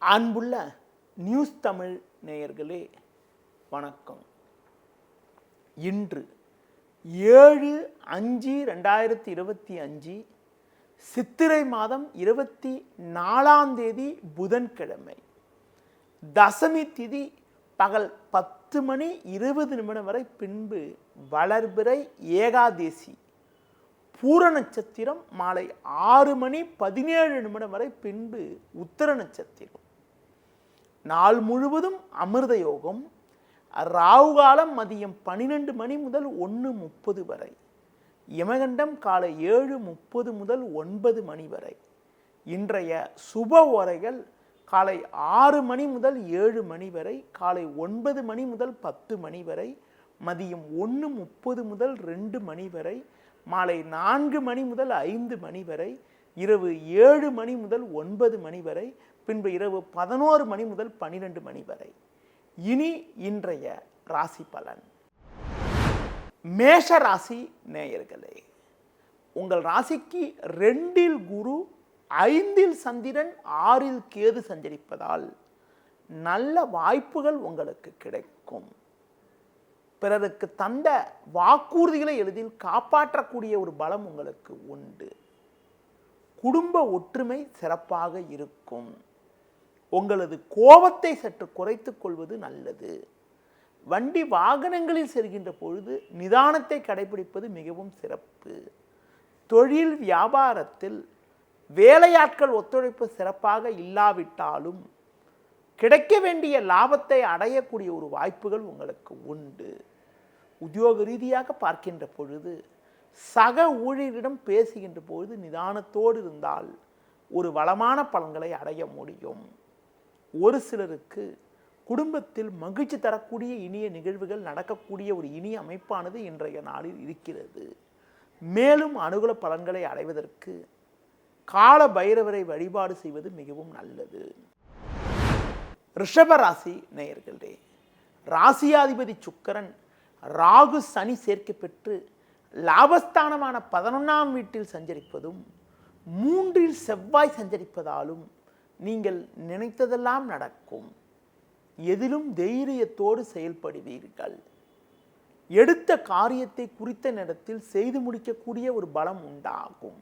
அன்புள்ள நியூஸ் தமிழ் நேயர்களே வணக்கம். இன்று 7/5/2025 சித்திரை மாதம் 24ஆம் தேதி புதன்கிழமை. தசமி திதி பகல் 10:20 வரை, பின்பு வளர்பிறை ஏகாதேசி. பூர நட்சத்திரம் மாலை 6:17 வரை, பின்பு உத்தர நட்சத்திரம். நாள் முழுவதும் அமிர்த யோகம். ராகு காலம் மதியம் 12 மணி முதல் 1:30 வரை. யமகண்டம் காலை 7:30 முதல் 9 மணி வரை. இன்றைய சுப ஓரைகள் காலை 6 மணி முதல் 7 மணி வரை, காலை 9 மணி முதல் 10 மணி வரை, மதியம் 1:30 முதல் 2 மணி வரை, மாலை 4 மணி முதல் 5 மணி வரை, இரவு 7 மணி முதல் 9 மணி வரை, பின்பு இரவு 11 மணி முதல் 12 மணி வரை. இனி இன்றைய ராசி பலன். மேஷ ராசி நேயர்களே, உங்கள் ராசிக்கு 2இல் குரு, 5இல் சந்திரன், 6இல் கேது சஞ்சரிப்பதால் நல்ல வாய்ப்புகள் உங்களுக்கு கிடைக்கும். பிறருக்கு தந்த வாக்குறுதிகளை எளிதில் காப்பாற்றக்கூடிய ஒரு பலம் உங்களுக்கு உண்டு. குடும்ப ஒற்றுமை சிறப்பாக இருக்கும். உங்களது கோபத்தை சற்று குறைத்துக் கொள்வது நல்லது. வண்டி வாகனங்களில் செல்கின்ற பொழுது நிதானத்தை கடைபிடிப்பது மிகவும் சிறப்பு. தொழில் வியாபாரத்தில் வேலையாட்கள் ஒத்துழைப்பு சிறப்பாக இல்லாவிட்டாலும் கிடைக்க வேண்டிய லாபத்தை அடையக்கூடிய ஒரு வாய்ப்புகள் உங்களுக்கு உண்டு. உத்தியோக ரீதியாக பார்க்கின்ற பொழுது சக ஊழியரிடம் பேசுகின்ற பொழுது நிதானத்தோடு இருந்தால் ஒரு வளமான பலன்களை அடைய முடியும். ஒரு சிலருக்கு குடும்பத்தில் மகிழ்ச்சி தரக்கூடிய இனிய நிகழ்வுகள் நடக்கக்கூடிய ஒரு இனிய அமைப்பானது இன்றைய நாளில் இருக்கிறது. மேலும் அனுகூல பலன்களை அடைவதற்கு கால பைரவரை வழிபாடு செய்வது மிகவும் நல்லது. ரிஷப ராசி நேயர்களே, ராசியாதிபதி சுக்கிரன் ராகு சனி சேர்க்கை பெற்று லாபஸ்தானமான 11ஆம் வீட்டில் சஞ்சரிப்பதும் 3இல் செவ்வாய் சஞ்சரிப்பதாலும் நீங்கள் நினைத்ததெல்லாம் நடக்கும். எதிலும் தைரியத்தோடு செயல்படுவீர்கள். எடுத்த காரியத்தை குறித்த நேரத்தில் செய்து முடிக்கக்கூடிய ஒரு பலம் உண்டாகும்.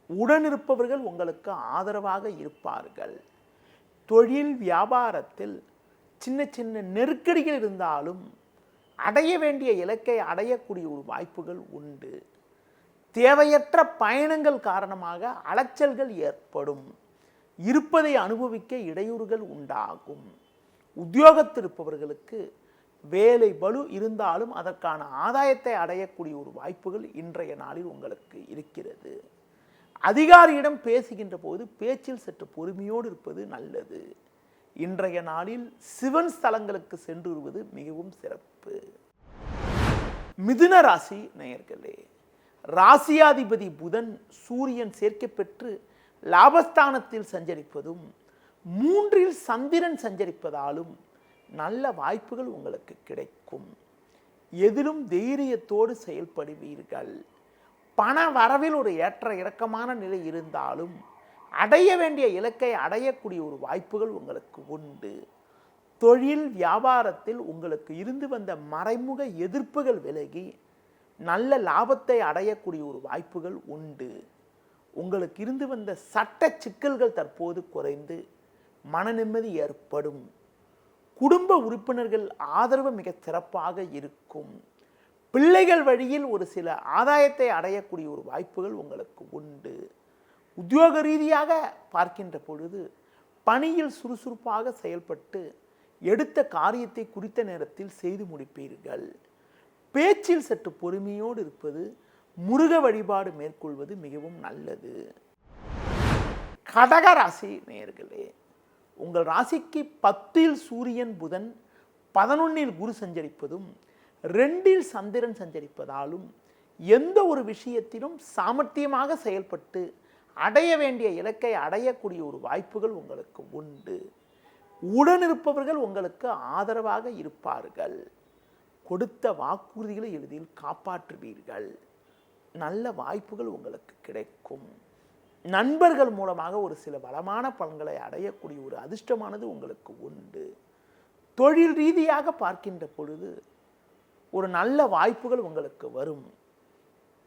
உடனிருப்பவர்கள் உங்களுக்கு ஆதரவாக இருப்பார்கள். தொழில் வியாபாரத்தில் சின்ன சின்ன நெருக்கடிகள் இருந்தாலும் அடைய வேண்டிய இலக்கை அடையக்கூடிய ஒரு வாய்ப்புகள் உண்டு. தேவையற்ற பயணங்கள் காரணமாக அலைச்சல்கள் ஏற்படும். இருப்பதை அனுபவிக்க இடையூறுகள் உண்டாகும். உத்தியோகத்தில் இருப்பவர்களுக்கு வேலை பளு இருந்தாலும் அதற்கான ஆதாயத்தை அடையக்கூடிய ஒரு வாய்ப்புகள் இன்றைய நாளில் உங்களுக்கு இருக்கிறது. அதிகாரியிடம் பேசுகின்ற போது பேச்சில் சற்று பொறுமையோடு இருப்பது நல்லது. இன்றைய நாளில் சிவன் ஸ்தலங்களுக்கு சென்று வருவது மிகவும் சிறப்பு. மிதுன ராசி நேயர்களே, ராசியாதிபதி புதன் சூரியன் சேர்க்கை பெற்று லாபஸ்தானத்தில் சஞ்சரிப்பதும் 3இல் சந்திரன் சஞ்சரிப்பதாலும் நல்ல வாய்ப்புகள் உங்களுக்கு கிடைக்கும். எதிலும் தைரியத்தோடு செயல்படுவீர்கள். பண வரவில் ஒரு ஏற்ற இறக்கமான நிலை இருந்தாலும் அடைய வேண்டிய இலக்கை அடையக்கூடிய ஒரு வாய்ப்புகள் உங்களுக்கு உண்டு. தொழில் வியாபாரத்தில் உங்களுக்கு இருந்து வந்த மறைமுக எதிர்ப்புகள் விலகி நல்ல லாபத்தை அடையக்கூடிய ஒரு வாய்ப்புகள் உண்டு. உங்களுக்கு இருந்து வந்த சட்ட சிக்கல்கள் தற்போது குறைந்து மன நிம்மதி ஏற்படும். குடும்ப உறுப்பினர்கள் ஆதரவு மிக சிறப்பாக இருக்கும். பிள்ளைகள் வழியில் ஒரு சில ஆதாயத்தை அடையக்கூடிய ஒரு வாய்ப்புகள் உங்களுக்கு உண்டு. உத்தியோக ரீதியாக பார்க்கின்ற பொழுது பணியில் சுறுசுறுப்பாக செயல்பட்டு எடுத்த காரியத்தை குறித்த நேரத்தில் செய்து முடிப்பீர்கள். பேச்சில் சற்று பொறுமையோடு இருப்பது, முருக வழிபாடு மேற்கொள்வது மிகவும் நல்லது. கடக ராசி நேயர்களே, உங்கள் ராசிக்கு 10இல் சூரியன் புதன், 11இல் குரு சஞ்சரிப்பதும் 2இல் சந்திரன் சஞ்சரிப்பதாலும் எந்த ஒரு விஷயத்திலும் சாமர்த்தியமாக செயல்பட்டு அடைய வேண்டிய இலக்கை அடையக்கூடிய ஒரு வாய்ப்புகள் உங்களுக்கு உண்டு. உடனிருப்பவர்கள் உங்களுக்கு ஆதரவாக இருப்பார்கள். கொடுத்த வாக்குறுதிகளை எளிதில் காப்பாற்றுவீர்கள். நல்ல வாய்ப்புகள் உங்களுக்கு கிடைக்கும். நண்பர்கள் மூலமாக ஒரு சில வளமான பலன்களை அடையக்கூடிய ஒரு அதிர்ஷ்டமானது உங்களுக்கு உண்டு. தொழில் ரீதியாக பார்க்கின்ற பொழுது ஒரு நல்ல வாய்ப்புகள் உங்களுக்கு வரும்.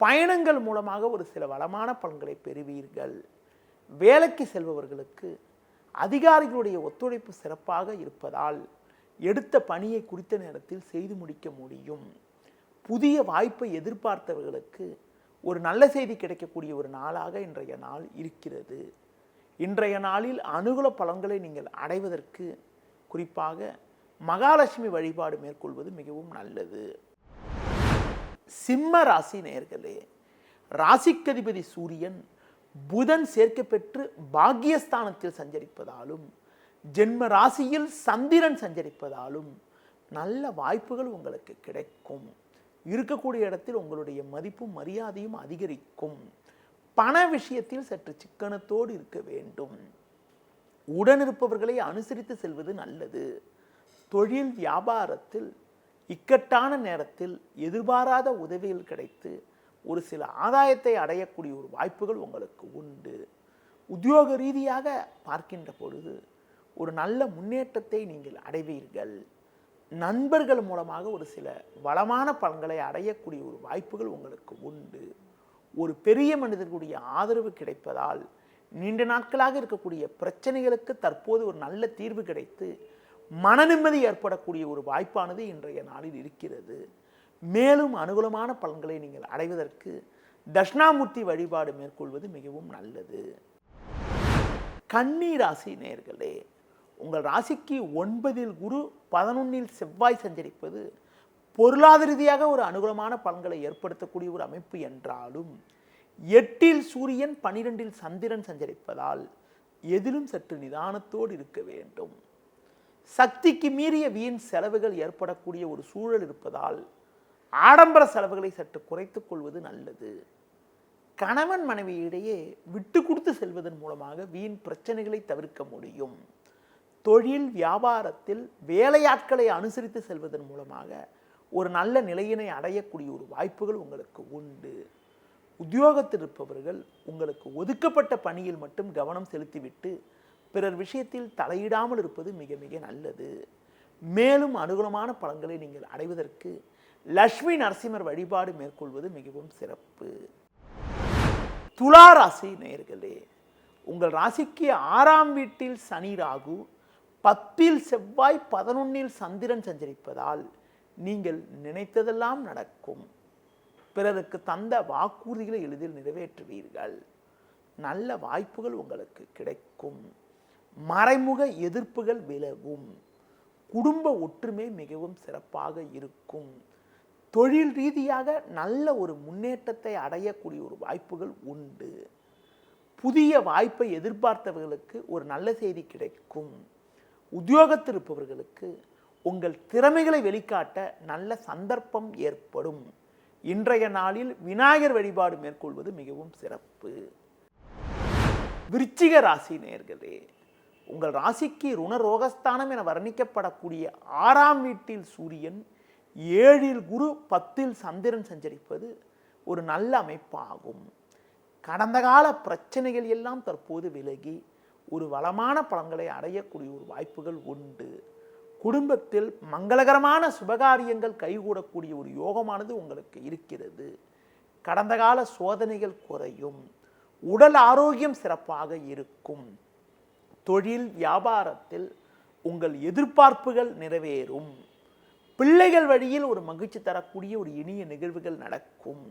பயணங்கள் மூலமாக ஒரு சில வளமான பலன்களை பெறுவீர்கள். வேலைக்கு செல்பவர்களுக்கு அதிகாரிகளுடைய ஒத்துழைப்பு சிறப்பாக இருப்பதால் எடுத்த பணியை குறித்த நேரத்தில் செய்து முடிக்க முடியும். புதிய வாய்ப்பை எதிர்பார்த்தவர்களுக்கு ஒரு நல்ல செய்தி கிடைக்கக்கூடிய ஒரு நாளாக இன்றைய நாள் இருக்கிறது. இன்றைய நாளில் அனுகூல பலன்களை நீங்கள் அடைவதற்கு குறிப்பாக மகாலட்சுமி வழிபாடு மேற்கொள்வது மிகவும் நல்லது. சிம்ம ராசி நேயர்களே, ராசிக்கதிபதி சூரியன் புதன் சேர்க்கை பெற்று பாக்கியஸ்தானத்தில் சஞ்சரிப்பதாலும் ஜென்ம ராசியில் சந்திரன் சஞ்சரிப்பதாலும் நல்ல வாய்ப்புகள் உங்களுக்கு கிடைக்கும். இருக்கக்கூடிய இடத்தில் உங்களுடைய மதிப்பும் மரியாதையும் அதிகரிக்கும். பண விஷயத்தில் சற்று சிக்கனத்தோடு இருக்க வேண்டும். உடனிருப்பவர்களை அனுசரித்து செல்வது நல்லது. தொழில் வியாபாரத்தில் இக்கட்டான நேரத்தில் எதிர்பாராத உதவிகள் கிடைத்து ஒரு சில ஆதாயத்தை அடையக்கூடிய ஒரு வாய்ப்புகள் உங்களுக்கு உண்டு. உத்தியோக ரீதியாக பார்க்கின்ற பொழுது ஒரு நல்ல முன்னேற்றத்தை நீங்கள் அடைவீர்கள். நண்பர்கள் மூலமாக ஒரு சில வளமான பலன்களை அடையக்கூடிய ஒரு வாய்ப்புகள் உங்களுக்கு உண்டு. ஒரு பெரிய மனிதர்களுடைய ஆதரவு கிடைப்பதால் நீண்ட நாட்களாக இருக்கக்கூடிய பிரச்சனைகளுக்கு தற்போது ஒரு நல்ல தீர்வு கிடைத்து மன நிம்மதி ஏற்படக்கூடிய ஒரு வாய்ப்பானது இன்றைய நாளில் இருக்கிறது. மேலும் அனுகூலமான பலன்களை நீங்கள் அடைவதற்கு தட்சிணாமூர்த்தி வழிபாடு மேற்கொள்வது மிகவும் நல்லது. கன்னி ராசி நேயர்களே, உங்கள் ராசிக்கு 9இல் குரு 11இல் செவ்வாய் சஞ்சரிப்பது பொருளாதார ரீதியாக ஒரு அனுகூலமான பலன்களை ஏற்படுத்தக்கூடிய ஒரு அமைப்பு என்றாலும் 8இல் சூரியன் 12இல் சந்திரன் சஞ்சரிப்பதால் எதிலும் சற்று நிதானத்தோடு இருக்க வேண்டும். சக்திக்கு மீறிய வீண் செலவுகள் ஏற்படக்கூடிய ஒரு சூழல் இருப்பதால் ஆடம்பர செலவுகளை சற்று குறைத்துக் கொள்வது நல்லது. கணவன் மனைவியிடையே விட்டு கொடுத்து செல்வதன் மூலமாக வீண் பிரச்சனைகளை தவிர்க்க முடியும். தொழில் வியாபாரத்தில் வேலையாட்களை அனுசரித்து செல்வதன் மூலமாக ஒரு நல்ல நிலையினை அடையக்கூடிய ஒரு வாய்ப்புகள் உங்களுக்கு உண்டு. உத்தியோகத்தில் இருப்பவர்கள் உங்களுக்கு ஒதுக்கப்பட்ட பணியில் மட்டும் கவனம் செலுத்திவிட்டு பிறர் விஷயத்தில் தலையிடாமல் இருப்பது மிக மிக நல்லது. மேலும் அனுகூலமான பலன்களை நீங்கள் அடைவதற்கு லட்சுமி நரசிம்மர் வழிபாடு மேற்கொள்வது மிகவும் சிறப்பு. துலா ராசி நேயர்களே, உங்கள் ராசிக்கு 6ஆம் வீட்டில் சனி ராகு 10இல் செவ்வாய் 11இல் சந்திரன் சஞ்சரிப்பதால் நீங்கள் நினைத்ததெல்லாம் நடக்கும். பிறருக்கு தந்த வாக்குறுதிகளை எளிதில் நிறைவேற்றுவீர்கள். நல்ல வாய்ப்புகள் உங்களுக்கு கிடைக்கும். மறைமுக எதிர்ப்புகள் விலகும். குடும்ப ஒற்றுமை மிகவும் சிறப்பாக இருக்கும். தொழில் ரீதியாக நல்ல ஒரு முன்னேற்றத்தை அடையக்கூடிய ஒரு வாய்ப்புகள் உண்டு. புதிய வாய்ப்பை எதிர்பார்த்தவர்களுக்கு ஒரு நல்ல செய்தி கிடைக்கும். உத்தியோகத்தில் இருப்பவர்களுக்கு உங்கள் திறமைகளை வெளிக்காட்ட நல்ல சந்தர்ப்பம் ஏற்படும். இன்றைய நாளில் விநாயகர் வழிபாடு மேற்கொள்வது மிகவும் சிறப்பு. விருச்சிக ராசி நேயர்களே, உங்கள் ராசிக்கு ருணரோகஸ்தானம் என வர்ணிக்கப்படக்கூடிய 6ஆம் வீட்டில் சூரியன் 7இல் குரு 10இல் சந்திரன் சஞ்சரிப்பது ஒரு நல்ல அமைப்பாகும். கடந்த கால பிரச்சனைகள் எல்லாம் தற்போது விலகி ஒரு வளமான பலன்களை அடையக்கூடிய ஒரு வாய்ப்புகள் உண்டு. குடும்பத்தில் மங்களகரமான சுபகாரியங்கள் கைகூடக்கூடிய ஒரு யோகமானது உங்களுக்கு இருக்கிறது. கடந்த கால சோதனைகள் குறையும். உடல் ஆரோக்கியம் சிறப்பாக இருக்கும். தொழில் வியாபாரத்தில் உங்கள் எதிர்பார்ப்புகள் நிறைவேறும். பிள்ளைகள் வழியில் ஒரு மகிழ்ச்சி தரக்கூடிய ஒரு இனிய நிகழ்வுகள் நடக்கும்.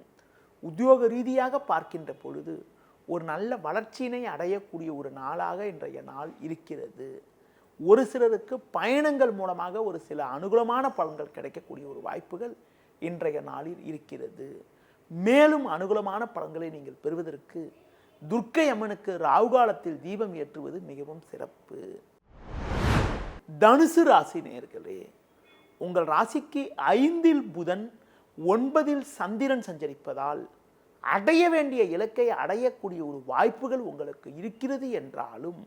உத்தியோக ரீதியாக பார்க்கின்ற பொழுது ஒரு நல்ல வளர்ச்சியினை அடையக்கூடிய ஒரு நாளாக இன்றைய நாள் இருக்கிறது. ஒரு சிலருக்கு பயணங்கள் மூலமாக ஒரு சில அனுகூலமான பலன்கள் கிடைக்கக்கூடிய ஒரு வாய்ப்புகள் இன்றைய நாளில் இருக்கிறது. மேலும் அனுகூலமான பலன்களை நீங்கள் பெறுவதற்கு துர்க்கை அம்மனுக்கு ராகுகாலத்தில் தீபம் ஏற்றுவது மிகவும் சிறப்பு. தனுசு ராசி நேயர்களே, உங்கள் ராசிக்கு 5இல் புதன் 9இல் சந்திரன் சஞ்சரிப்பதால் அடைய வேண்டிய இலக்கை அடையக்கூடிய ஒரு வாய்ப்புகள் உங்களுக்கு இருக்கிறது என்றாலும்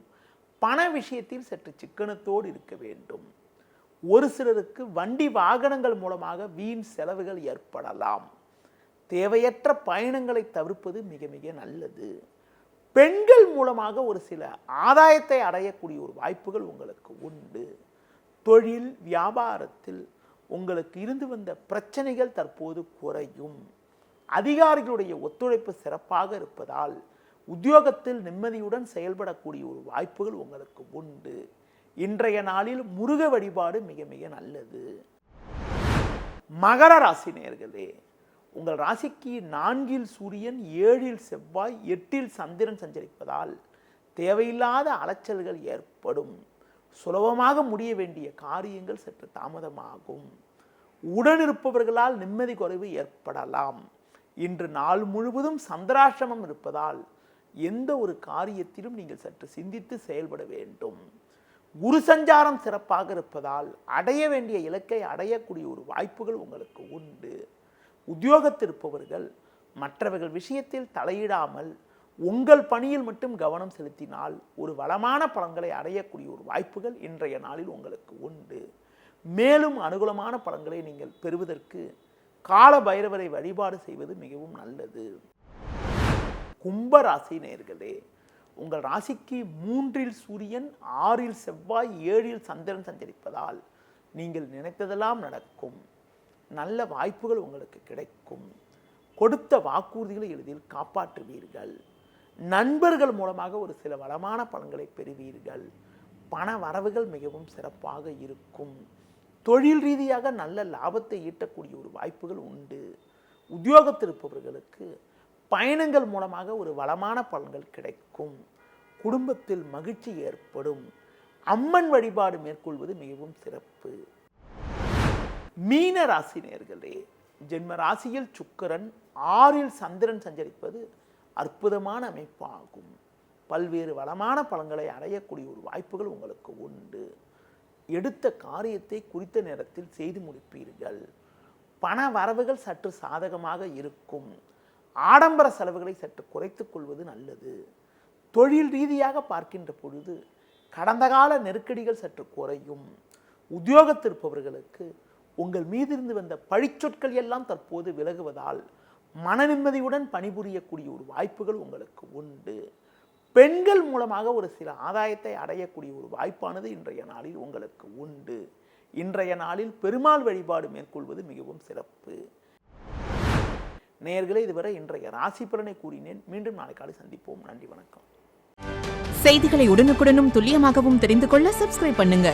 பண விஷயத்தில் சற்று சிக்கனத்தோடு இருக்க வேண்டும். ஒரு சிலருக்கு வண்டி வாகனங்கள் மூலமாக வீண் செலவுகள் ஏற்படலாம். தேவையற்ற பயணங்களை தவிர்ப்பது மிக மிக நல்லது. பெண்கள் மூலமாக ஒரு சில ஆதாயத்தை அடையக்கூடிய ஒரு வாய்ப்புகள் உங்களுக்கு உண்டு. தொழில் வியாபாரத்தில் உங்களுக்கு இருந்து வந்த பிரச்சனைகள் தற்போது குறையும். அதிகாரிகளுடைய ஒத்துழைப்பு சிறப்பாக இருப்பதால் உத்தியோகத்தில் நிம்மதியுடன் செயல்படக்கூடிய ஒரு வாய்ப்புகள் உங்களுக்கு உண்டு. இன்றைய நாளில் முருக வழிபாடு மிக மிக நல்லது. மகர ராசி நேயர்களே, உங்கள் ராசிக்கு 4இல் சூரியன், 7இல் செவ்வாய், 8இல் சந்திரன் சஞ்சரிப்பதால் தேவையில்லாத அலைச்சல்கள் ஏற்படும். சுலபமாக முடிய வேண்டிய காரியங்கள் சற்று தாமதமாகும். உடனிருப்பவர்களால் நிம்மதி குறைவு ஏற்படலாம். இன்று நாள் முழுவதும் சந்திராஷ்டமம் இருப்பதால் எந்த ஒரு காரியத்திலும் நீங்கள் சற்று சிந்தித்து செயல்பட வேண்டும். குரு சஞ்சாரம் சிறப்பாக இருப்பதால் அடைய வேண்டிய இலக்கை அடையக்கூடிய ஒரு வாய்ப்புகள் உங்களுக்கு உண்டு. உத்தியோகத்திருப்பவர்கள் மற்றவர்கள் விஷயத்தில் தலையிடாமல் உங்கள் பணியில் மட்டும் கவனம் செலுத்தினால் ஒரு வளமான பலன்களை அடையக்கூடிய ஒரு வாய்ப்புகள் இன்றைய நாளில் உங்களுக்கு உண்டு. மேலும் அனுகூலமான பலன்களை நீங்கள் பெறுவதற்கு கால பைரவரை வழிபாடு செய்வது மிகவும் நல்லது. கும்பராசி நேயர்களே, உங்கள் ராசிக்கு 3இல் சூரியன், 6இல் செவ்வாய், 7இல் சந்திரன் சஞ்சரிப்பதால் நீங்கள் நினைத்ததெல்லாம் நடக்கும். நல்ல வாய்ப்புகள் உங்களுக்கு கிடைக்கும். கொடுத்த வாக்குறுதிகளை எளிதில் காப்பாற்றுவீர்கள். நண்பர்கள் மூலமாக ஒரு சில வளமான பலன்களை பெறுவீர்கள். பண வரவுகள் மிகவும் சிறப்பாக இருக்கும். தொழில் ரீதியாக நல்ல லாபத்தை ஈட்டக்கூடிய ஒரு வாய்ப்புகள் உண்டு. உத்தியோகத்திருப்பவர்களுக்கு பயணங்கள் மூலமாக ஒரு வளமான பலன்கள் கிடைக்கும். குடும்பத்தில் மகிழ்ச்சி ஏற்படும். அம்மன் வழிபாடு மேற்கொள்வது மிகவும் சிறப்பு. மீன ராசி நேயர்களே, ஜென்ம ராசியில் சுக்கிரன், 6இல் சந்திரன் சஞ்சரிப்பது அற்புதமான அமைப்பாகும். பல்வேறு வளமான பலன்களை அடையக்கூடிய ஒரு வாய்ப்புகள் உங்களுக்கு உண்டு. எடுத்த காரியத்தை குறித்த நேரத்தில் செய்து முடிப்பீர்கள். பண வரவுகள் சற்று சாதகமாக இருக்கும். ஆடம்பர செலவுகளை சற்று குறைத்துக் கொள்வது நல்லது. தொழில் ரீதியாக பார்க்கின்ற பொழுது கடந்த கால நெருக்கடிகள் சற்று குறையும். உத்தியோகத்திருப்பவர்களுக்கு உங்கள் மீதிருந்து வந்த பழிச்சொற்கள் எல்லாம் தற்போது விலகுவதால் மன நிம்மதியுடன் பணிபுரியக்கூடிய ஒரு வாய்ப்புகள் உங்களுக்கு உண்டு. பெண்கள் மூலமாக ஒரு சில ஆதாயத்தை அடையக்கூடிய ஒரு வாய்ப்பானது இன்றைய நாளில் உங்களுக்கு உண்டு. இன்றைய நாளில் பெருமாள் வழிபாடு மேற்கொள்வது மிகவும் சிறப்பு. நேயர்களே, இதுவரை இன்றைய ராசி பலனை கூறினேன். மீண்டும் நாளை காலை சந்திப்போம். நன்றி, வணக்கம். செய்திகளை உடனுக்குடனும் துல்லியமாகவும் தெரிந்து கொள்ள சப்ஸ்கிரைப் பண்ணுங்க.